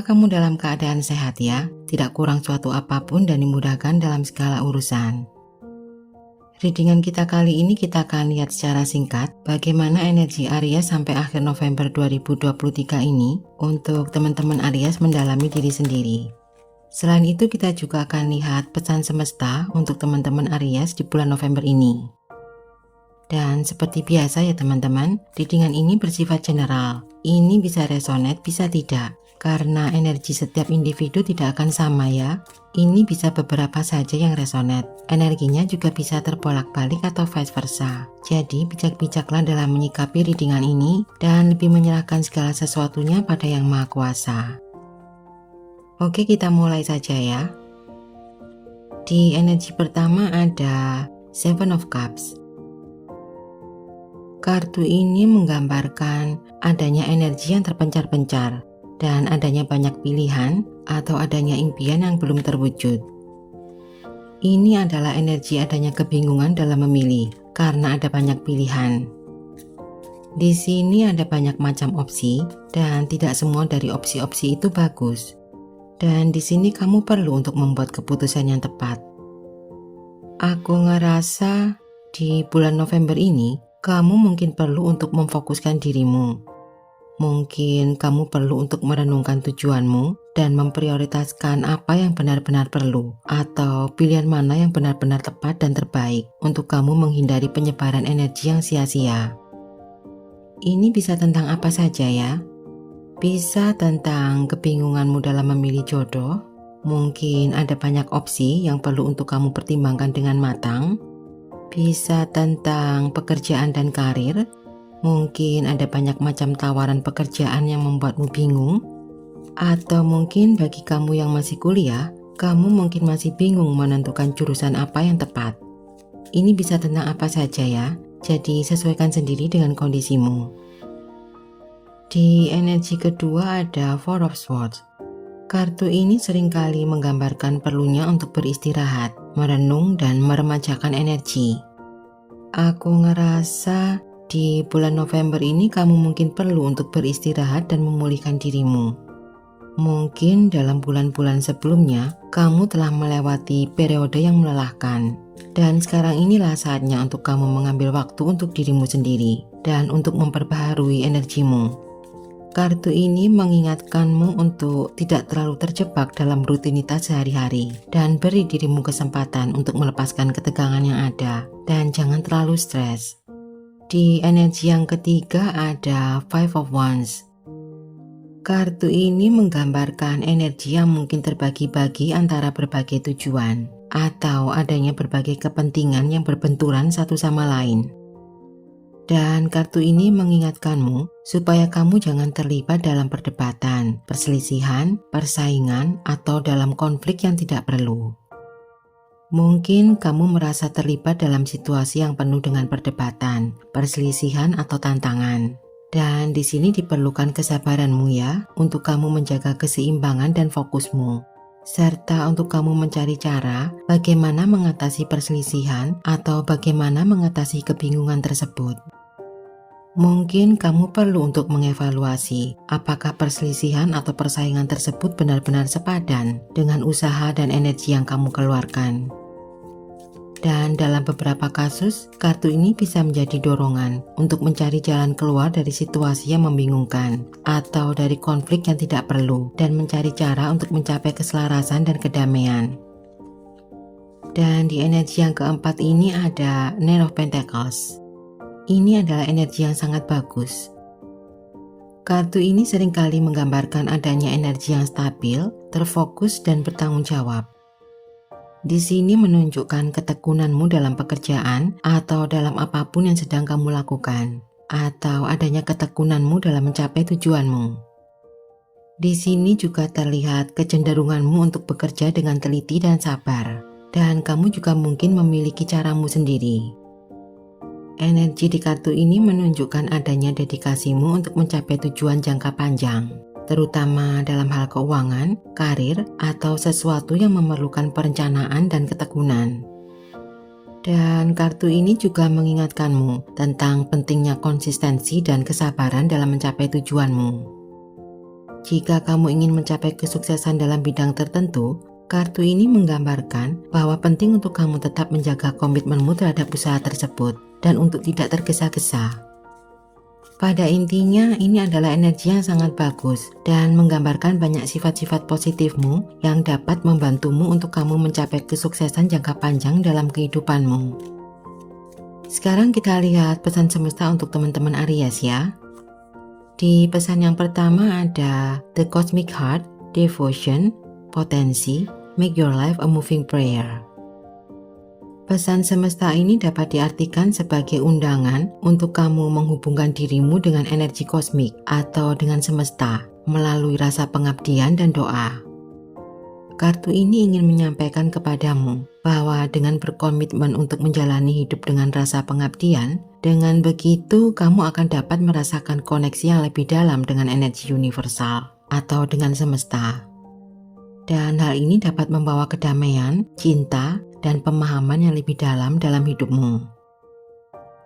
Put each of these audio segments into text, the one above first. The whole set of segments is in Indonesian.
Semoga kamu dalam keadaan sehat ya, tidak kurang suatu apapun dan dimudahkan dalam segala urusan. Readingan kita kali ini kita akan lihat secara singkat bagaimana energi Aries sampai akhir November 2023 ini untuk teman-teman Aries mendalami diri sendiri. Selain itu kita juga akan lihat pesan semesta untuk teman-teman Aries di bulan November ini. Dan seperti biasa ya teman-teman, readingan ini bersifat general. Ini bisa resonate, bisa tidak. Karena energi setiap individu tidak akan sama ya. Ini bisa beberapa saja yang resonate. Energinya juga bisa terbolak-balik atau vice versa. Jadi bijak-bijaklah dalam menyikapi readingan ini dan lebih menyerahkan segala sesuatunya pada Yang Maha Kuasa. Oke, kita mulai saja ya. Di energi pertama ada Seven of Cups. Kartu ini menggambarkan adanya energi yang terpencar-pencar dan adanya banyak pilihan atau adanya impian yang belum terwujud. Ini adalah energi adanya kebingungan dalam memilih karena ada banyak pilihan. Di sini ada banyak macam opsi dan tidak semua dari opsi-opsi itu bagus. Dan di sini kamu perlu untuk membuat keputusan yang tepat. Aku ngerasa di bulan November ini kamu mungkin perlu untuk memfokuskan dirimu. Mungkin kamu perlu untuk merenungkan tujuanmu dan memprioritaskan apa yang benar-benar perlu atau pilihan mana yang benar-benar tepat dan terbaik untuk kamu menghindari penyebaran energi yang sia-sia. Ini bisa tentang apa saja ya? Bisa tentang kebingunganmu dalam memilih jodoh. Mungkin ada banyak opsi yang perlu untuk kamu pertimbangkan dengan matang. Bisa tentang pekerjaan dan karir. Mungkin ada banyak macam tawaran pekerjaan yang membuatmu bingung. Atau mungkin bagi kamu yang masih kuliah, kamu mungkin masih bingung menentukan jurusan apa yang tepat. Ini bisa tentang apa saja ya, jadi sesuaikan sendiri dengan kondisimu. Di energi kedua ada Four of Swords. Kartu ini seringkali menggambarkan perlunya untuk beristirahat, merenung, dan meremajakan energi. Aku ngerasa di bulan November ini kamu mungkin perlu untuk beristirahat dan memulihkan dirimu. Mungkin dalam bulan-bulan sebelumnya, kamu telah melewati periode yang melelahkan. Dan sekarang inilah saatnya untuk kamu mengambil waktu untuk dirimu sendiri dan untuk memperbaharui energimu. Kartu ini mengingatkanmu untuk tidak terlalu terjebak dalam rutinitas sehari-hari dan beri dirimu kesempatan untuk melepaskan ketegangan yang ada dan jangan terlalu stres. Di energi yang ketiga ada Five of Wands. Kartu ini menggambarkan energi yang mungkin terbagi-bagi antara berbagai tujuan atau adanya berbagai kepentingan yang berbenturan satu sama lain. Dan kartu ini mengingatkanmu supaya kamu jangan terlibat dalam perdebatan, perselisihan, persaingan, atau dalam konflik yang tidak perlu. Mungkin kamu merasa terlibat dalam situasi yang penuh dengan perdebatan, perselisihan, atau tantangan. Dan di sini diperlukan kesabaranmu ya, untuk kamu menjaga keseimbangan dan fokusmu. Serta untuk kamu mencari cara bagaimana mengatasi perselisihan atau bagaimana mengatasi kebingungan tersebut. Mungkin kamu perlu untuk mengevaluasi apakah perselisihan atau persaingan tersebut benar-benar sepadan dengan usaha dan energi yang kamu keluarkan. Dan dalam beberapa kasus, kartu ini bisa menjadi dorongan untuk mencari jalan keluar dari situasi yang membingungkan atau dari konflik yang tidak perlu dan mencari cara untuk mencapai keselarasan dan kedamaian. Dan di energi yang keempat ini ada Nine of Pentacles. Ini adalah energi yang sangat bagus. Kartu ini seringkali menggambarkan adanya energi yang stabil, terfokus, dan bertanggung jawab. Di sini menunjukkan ketekunanmu dalam pekerjaan atau dalam apapun yang sedang kamu lakukan, atau adanya ketekunanmu dalam mencapai tujuanmu. Di sini juga terlihat kecenderunganmu untuk bekerja dengan teliti dan sabar, dan kamu juga mungkin memiliki caramu sendiri. Energi di kartu ini menunjukkan adanya dedikasimu untuk mencapai tujuan jangka panjang, terutama dalam hal keuangan, karir, atau sesuatu yang memerlukan perencanaan dan ketekunan. Dan kartu ini juga mengingatkanmu tentang pentingnya konsistensi dan kesabaran dalam mencapai tujuanmu. Jika kamu ingin mencapai kesuksesan dalam bidang tertentu, kartu ini menggambarkan bahwa penting untuk kamu tetap menjaga komitmenmu terhadap usaha tersebut dan untuk tidak tergesa-gesa. Pada intinya, ini adalah energi yang sangat bagus dan menggambarkan banyak sifat-sifat positifmu yang dapat membantumu untuk kamu mencapai kesuksesan jangka panjang dalam kehidupanmu. Sekarang kita lihat pesan semesta untuk teman-teman Aries ya. Di pesan yang pertama ada The Cosmic Heart, Devotion, Potensi, Make Your Life a Moving Prayer. Pesan semesta ini dapat diartikan sebagai undangan untuk kamu menghubungkan dirimu dengan energi kosmik atau dengan semesta melalui rasa pengabdian dan doa. Kartu ini ingin menyampaikan kepadamu bahwa dengan berkomitmen untuk menjalani hidup dengan rasa pengabdian, dengan begitu kamu akan dapat merasakan koneksi yang lebih dalam dengan energi universal atau dengan semesta. Dan hal ini dapat membawa kedamaian, cinta, dan pemahaman yang lebih dalam hidupmu.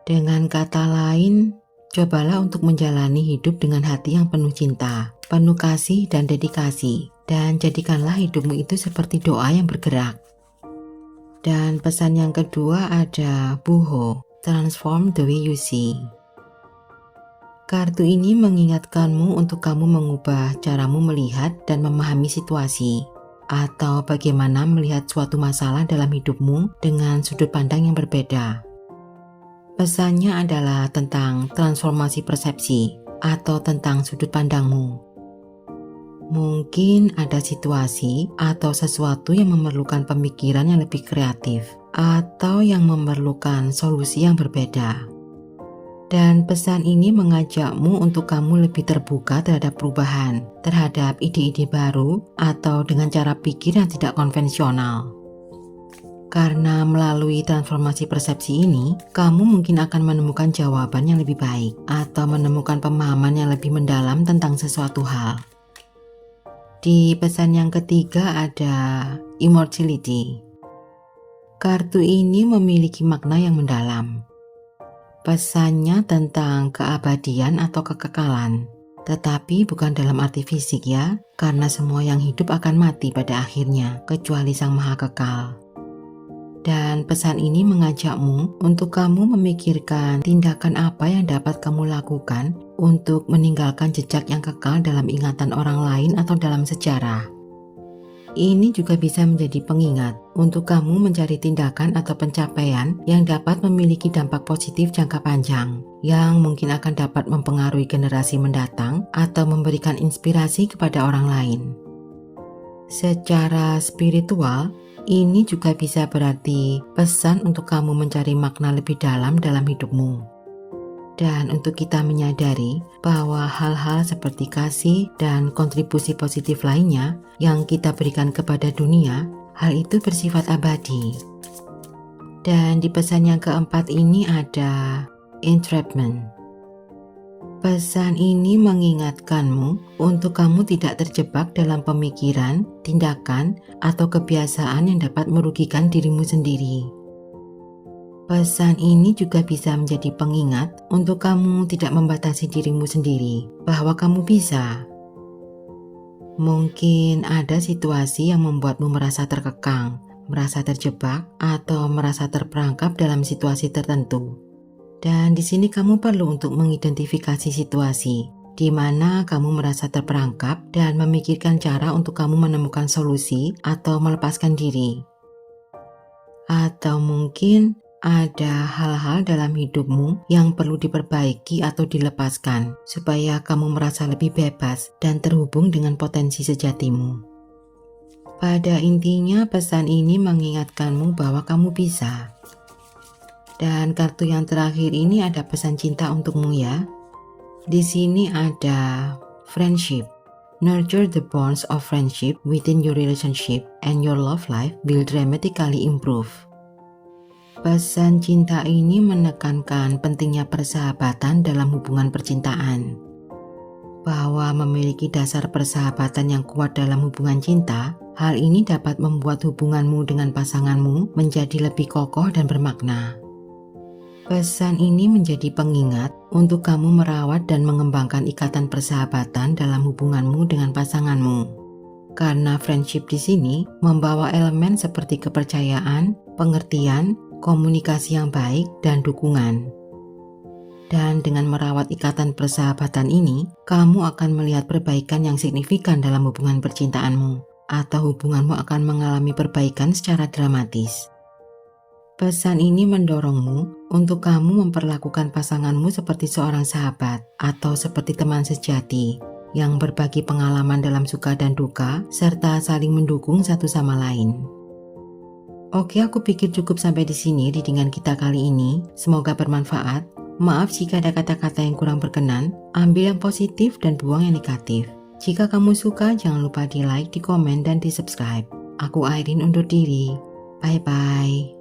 Dengan kata lain, cobalah untuk menjalani hidup dengan hati yang penuh cinta, penuh kasih dan dedikasi, dan jadikanlah hidupmu itu seperti doa yang bergerak. Dan pesan yang kedua ada Buho, Transform the Way You See. Kartu ini mengingatkanmu untuk kamu mengubah caramu melihat dan memahami situasi, atau bagaimana melihat suatu masalah dalam hidupmu dengan sudut pandang yang berbeda. Pesannya adalah tentang transformasi persepsi atau tentang sudut pandangmu. Mungkin ada situasi atau sesuatu yang memerlukan pemikiran yang lebih kreatif atau yang memerlukan solusi yang berbeda. Dan pesan ini mengajakmu untuk kamu lebih terbuka terhadap perubahan, terhadap ide-ide baru, atau dengan cara pikir yang tidak konvensional. Karena melalui transformasi persepsi ini, kamu mungkin akan menemukan jawaban yang lebih baik, atau menemukan pemahaman yang lebih mendalam tentang sesuatu hal. Di pesan yang ketiga ada Immortality. Kartu ini memiliki makna yang mendalam. Pesannya tentang keabadian atau kekekalan, tetapi bukan dalam arti fisik ya, karena semua yang hidup akan mati pada akhirnya, kecuali Sang Maha Kekal. Dan pesan ini mengajakmu untuk kamu memikirkan tindakan apa yang dapat kamu lakukan untuk meninggalkan jejak yang kekal dalam ingatan orang lain atau dalam sejarah. Ini juga bisa menjadi pengingat untuk kamu mencari tindakan atau pencapaian yang dapat memiliki dampak positif jangka panjang, yang mungkin akan dapat mempengaruhi generasi mendatang atau memberikan inspirasi kepada orang lain. Secara spiritual, ini juga bisa berarti pesan untuk kamu mencari makna lebih dalam hidupmu. Dan untuk kita menyadari bahwa hal-hal seperti kasih dan kontribusi positif lainnya yang kita berikan kepada dunia, hal itu bersifat abadi. Dan di pesan yang keempat ini ada Entrapment. Pesan ini mengingatkanmu untuk kamu tidak terjebak dalam pemikiran, tindakan, atau kebiasaan yang dapat merugikan dirimu sendiri. Pesan ini juga bisa menjadi pengingat untuk kamu tidak membatasi dirimu sendiri, bahwa kamu bisa. Mungkin ada situasi yang membuatmu merasa terkekang, merasa terjebak, atau merasa terperangkap dalam situasi tertentu. Dan di sini kamu perlu untuk mengidentifikasi situasi di mana kamu merasa terperangkap dan memikirkan cara untuk kamu menemukan solusi atau melepaskan diri. Atau mungkin ada hal-hal dalam hidupmu yang perlu diperbaiki atau dilepaskan supaya kamu merasa lebih bebas dan terhubung dengan potensi sejatimu. Pada intinya pesan ini mengingatkanmu bahwa kamu bisa. Dan kartu yang terakhir ini ada pesan cinta untukmu ya. Di sini ada Friendship. Nurture the bonds of friendship within your relationship and your love life will dramatically improve. Pesan cinta ini menekankan pentingnya persahabatan dalam hubungan percintaan. Bahwa memiliki dasar persahabatan yang kuat dalam hubungan cinta, hal ini dapat membuat hubunganmu dengan pasanganmu menjadi lebih kokoh dan bermakna. Pesan ini menjadi pengingat untuk kamu merawat dan mengembangkan ikatan persahabatan dalam hubunganmu dengan pasanganmu. Karena friendship di sini membawa elemen seperti kepercayaan, pengertian, komunikasi yang baik, dan dukungan. Dan dengan merawat ikatan persahabatan ini, kamu akan melihat perbaikan yang signifikan dalam hubungan percintaanmu, atau hubunganmu akan mengalami perbaikan secara dramatis. Pesan ini mendorongmu untuk kamu memperlakukan pasanganmu seperti seorang sahabat atau seperti teman sejati yang berbagi pengalaman dalam suka dan duka serta saling mendukung satu sama lain. Oke, aku pikir cukup sampai di sini readingan kita kali ini. Semoga bermanfaat. Maaf jika ada kata-kata yang kurang berkenan. Ambil yang positif dan buang yang negatif. Jika kamu suka, jangan lupa di like, di komen, dan di subscribe. Aku Airin undur diri. Bye-bye.